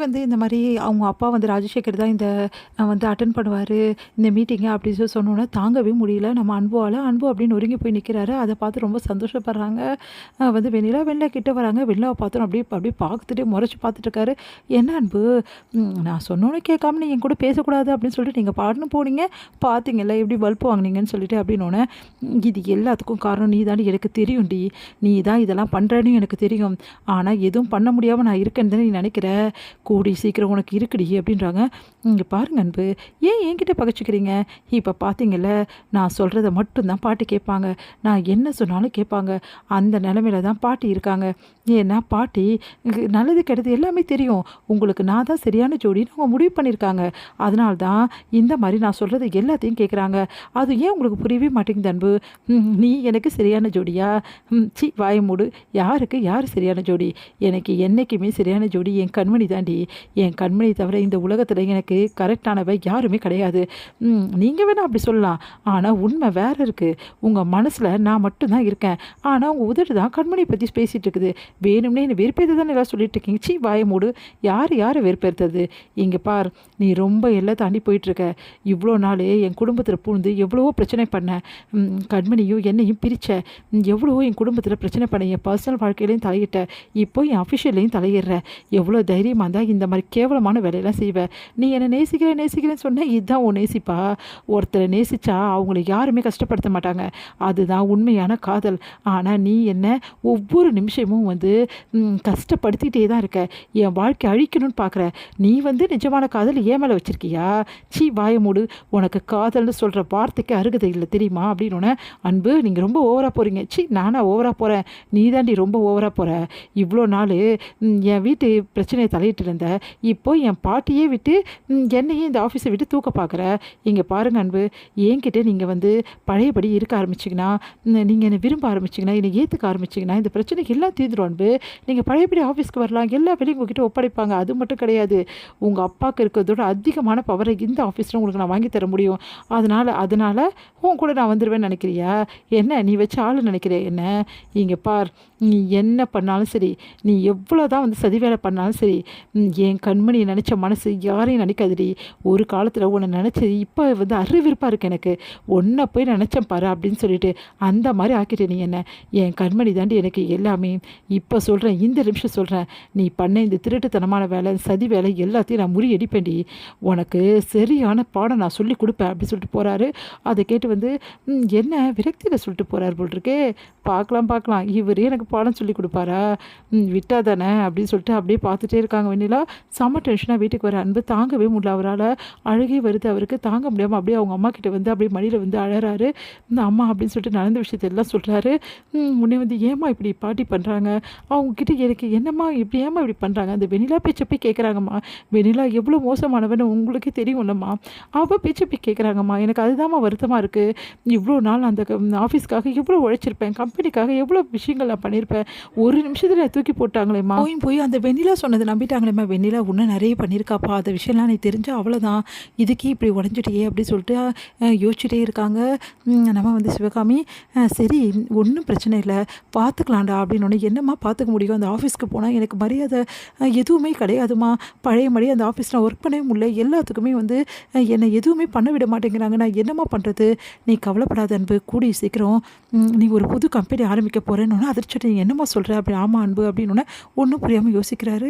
வந்து இந்த மாரி அவங்க அப்பா வந்து ராஜசேகர் தான் இந்த வந்து அட்டெண்ட் பண்ணுவாரு, இந்த மீட்டிங்க அப்படின்னு சொன்னோனே தாங்கவே முடியல நம்ம அன்புவால. அன்பு அப்படின்னு நொறுங்கி போய் நிற்கிறாரு. அதை பார்த்து ரொம்ப சந்தோஷப்படுறாங்க. வந்து வெண்ணிலா கிட்ட வராங்க. வெண்ணிலாவை பார்த்தோம் அப்படியே அப்படியே பார்த்துட்டே முறைச்சு பார்த்துட்டு இருக்காரு. என்ன அன்பு, நான் சொன்னோன்னே கேட்காம நீ என் கூட பேசக்கூடாது அப்படின்னு சொல்லிட்டு நீங்கள் பாட்டுன்னு போனீங்க, பார்த்தீங்கல்ல எப்படி பல்ப் வாங்குனீங்கன்னு சொல்லிட்டு அப்படின்னோடனே, இது எல்லாத்துக்கும் காரணம் நீ தாண்டி, எனக்கு தெரியும்டி, நீ தான் இதெல்லாம் பண்ணுறேன்னு எனக்கு தெரியும். ஆனால் எதுவும் பண்ண முடியாமல் நான் இருக்கேன்னு தானே நீ நினைக்கிற, கூடி சீக்கிரம் உனக்கு இருக்குடி அப்படின்றாங்க. இங்கே பாருங்க அன்பு, ஏன் என்கிட்ட பகைச்சிக்கிறீங்க? இப்போ பார்த்தீங்கல்ல, நான் சொல்கிறத மட்டும்தான் பாட்டி கேட்பாங்க, நான் என்ன சொன்னாலும் கேட்பாங்க. அந்த நிலமையில தான் பாட்டி இருக்காங்க. ஏன்னா பாட்டி நல்லது கெட்டது எல்லாமே தெரியும். உங்களுக்கு நான் தான் சரியான ஜோடின்னு அவங்க முடிவு பண்ணியிருக்காங்க. அதனால தான் இந்த மாதிரி நான் சொல்கிறது எல்லாத்தையும் கேட்குறாங்க. அது ஏன் உங்களுக்கு புரியவே மாட்டேங்குது அன்பு? நீ எனக்கு சரியான ஜோடியா? வாய மூடு. யாருக்கு யார் சரியான ஜோடி? எனக்கு என்றைக்குமே சரியான ஜோடி என் கண்மணி தாண்டி. என் கண்மணி தவிர இந்த உலகத்தில் எனக்கு கரெக்டானவை யாருமே கிடையாது. நீங்கள் வேணால் அப்படி சொல்லலாம், ஆனால் உண்மை வேறு இருக்குது. உங்கள் மனசில் நான் மட்டும்தான் இருக்கேன், ஆனால் உங்கள் உதடு தான் கண்மணி பற்றி பேசிகிட்டு இருக்குது. வேணும்னே என்னை வெறுப்பேற்று தானே எல்லாம் சொல்லிட்டு இருக்கீங்க. வாய மூடு. யாரை வெறுப்பேற்றது? இங்கே பார், நீ ரொம்ப எல்லாம் தாண்டி போயிட்டுருக்க. இவ்வளோ நாள் என் குடும்பத்தில் பூந்து எவ்வளவோ பிரச்சனை பண்ணேன். கண்மணியும் என்னையும் பிரித்த, எவ்வளவோ என் குடும்பத்தில் பிரச்சனை பண்ண, என் பர்சனல் வாழ்க்கையிலையும் தலையிட்ட, இப்போ என் அஃபிஷியல்லையும் தலையிடுற. எவ்வளோ தைரியமாக இருந்தால் இந்த மாதிரி கேவலமான வேலையெல்லாம் செய்வேன். நீ என்னை நேசிக்கிறேன்னு சொன்ன, இதுதான் உன் நேசிப்பா? ஒருத்தரை நேசித்தா அவங்கள யாருமே கஷ்டப்படுத்த மாட்டாங்க, அதுதான் உண்மையான காதல். ஆனால் நீ என்ன ஒவ்வொரு நிமிஷமும் வந்து கஷ்டப்படுத்திகிட்டே தான் இருக்க. என் வாழ்க்கை அழிக்கணும்னு பார்க்குற. நீ வந்து நிஜமான காதல் ஏன் மேலே வச்சுருக்கியா? வாய மூடு. உனக்கு காதல்னு சொல்கிற வார்த்தைக்கு அருகதை இல்லை தெரியுமா அப்படின்னோடனே, அன்பு நீங்கள் ரொம்ப ஓவராக போகிறீங்க. நானா ஓவராக போகிறேன்? நீ தாண்டி ரொம்ப ஓவராக போகிற. இவ்வளோ நாள் என் வீட்டு பிரச்சனையை தலையிட்டு இருந்த, இப்போ என் பாட்டியே விட்டு என்னையே இந்த ஆஃபீஸை விட்டு தூக்க பார்க்குற. இங்கே பாருங்க அன்பு, என்கிட்ட நீங்கள் வந்து பழையபடி இருக்க ஆரம்பிச்சிங்கன்னா, நீங்கள் என்னை விரும்ப ஆரம்பிச்சிங்கன்னா, என்னை ஏற்றுக்க ஆரம்பிச்சிங்கன்னா, இந்த பிரச்சனைக்கு எல்லாம் தீர்ந்துடும் அன்பு. நீங்கள் பழையபடி ஆஃபீஸ்க்கு வரலாம், எல்லா வேலையும் உங்ககிட்ட ஒப்படைப்பாங்க. அது மட்டும் கிடையாது, உங்கள் அப்பாவுக்கு இருக்கிறதோட அதிகமான பவரை இந்த ஆஃபீஸில் உங்களுக்கு நான் வாங்கி தர முடியும். அதனால் உன் கூட நான் வந்துடுவேன்னு நினைக்கிறியா? என்ன நீ வச்சு ஆள் நினைக்கிற என்ன? இங்கே பார், நீ என்ன பண்ணாலும் சரி, நீ எவ்வளோ தான் வந்து சதி வேலை பண்ணாலும் சரி, என் கண்மணியை நினச்ச மனசு யாரையும் நினைக்காதுடி. ஒரு காலத்தில் உன்னை நினச்சி இப்போ வந்து அறிவிருப்பாக இருக்கு எனக்கு. ஒன்றை போய் நினச்சேன் பாரு அப்படின்னு சொல்லிட்டு அந்த மாதிரி ஆக்கிட்டே. நீ என்ன, என் கண்மணி தாண்டி எனக்கு எல்லாமே. இப்போ சொல்கிறேன், இந்த நிமிஷம் சொல்கிறேன், நீ பண்ண இந்த திருட்டுத்தனமான வேலை, சதி வேலை எல்லாத்தையும் நான் முறியடிப்பேன்டி. உனக்கு சரியான பாடம் நான் சொல்லி கொடுப்பேன் அப்படின்னு சொல்லிட்டு போகிறாரு. அதை கேட்டு வந்து என்ன விரக்தியில் சொல்லிட்டு போகிறார் போல் இருக்கே. பார்க்கலாம் இவர் எனக்கு பாடம் சொல்லி கொடுப்பாரா? விட்டா தானே அப்படின்னு சொல்லிட்டு அப்படியே பார்த்துட்டே இருக்காங்க. வெண்ணிலா செம்ம டென்ஷனாக வீட்டுக்கு வர. அன்பு தாங்கவே முடியல, அவரால் அழுகே வருது. அவருக்கு தாங்க முடியாமல் அப்படியே அவங்க அம்மா கிட்ட வந்து அப்படியே மடியில் வந்து அழறாரு. இந்த அம்மா அப்படின்னு சொல்லிட்டு நடந்த விஷயத்தை எல்லாம் சொல்கிறாரு. உடனே வந்து ஏம்மா இப்படி பாட்டி பண்ணுறாங்க, அவங்கக்கிட்ட எனக்கு என்னம்மா இப்படி ஏம்மா இப்படி பண்ணுறாங்க? அந்த வெண்ணிலா பேச்சை போய் கேட்குறாங்கம்மா. வெண்ணிலா எவ்வளோ மோசமானவன்னு உங்களுக்கே தெரியும்லம்மா. அவள் பேச்சை போய் கேட்குறாங்கம்மா. எனக்கு அதுதாம்மா வருத்தமாக இருக்குது. இவ்வளோ நாள் அந்த ஆஃபீஸ்க்காக எவ்வளோ உழைச்சிருப்பேன், கம்பெனிக்காக எவ்வளோ விஷயங்கள் நான் பண்ணியிருப்பேன். ஒரு நிமிஷத்தில் தூக்கி போட்டாங்களேம்மா. போய் அந்த வெண்ணிலா சொன்னதை நம்பிட்டாங்களேம்மா. வெண்ணிலா இன்னும் நிறைய பண்ணியிருக்காப்பா, அந்த விஷயம்லாம் நீ தெரிஞ்சால் அவ்வளோதான், இதுக்கே இப்படி உடஞ்சிட்டியே அப்படின்னு சொல்லிட்டு யோசிச்சுட்டே இருக்காங்க. நம்ம வந்து சிவகாமி, சரி ஒன்றும் பிரச்சனை இல்லை, பார்த்துக்கலாம்டா அப்படின்னு ஒன்று. என்னம்மா பார்த்துக்க முடியும்? அந்த ஆஃபீஸ்க்கு போனால் எனக்கு மரியாதை எதுவுமே கிடையாதுமா. பழைய மாதிரி அந்த ஆஃபீஸில் ஒர்க் பண்ணவே முடியல. எல்லாத்துக்குமே வந்து என்னை எதுவுமே பண்ண விட மாட்டேங்கிறாங்க. நான் என்னம்மா பண்ணுறது? நீ கவலைப்படாத அன்பு, கூடிய சீக்கிரம் நீ ஒரு புது கம்பெனி ஆரம்பிக்க போகிறேன்னு அதிர்ச்சிட்டு நீ என்னம்மா சொல்கிற? அப்படி ஆமாம் அன்பு அப்படின்னு ஒன்றும் புரியாமல் யோசிக்கிறாரு.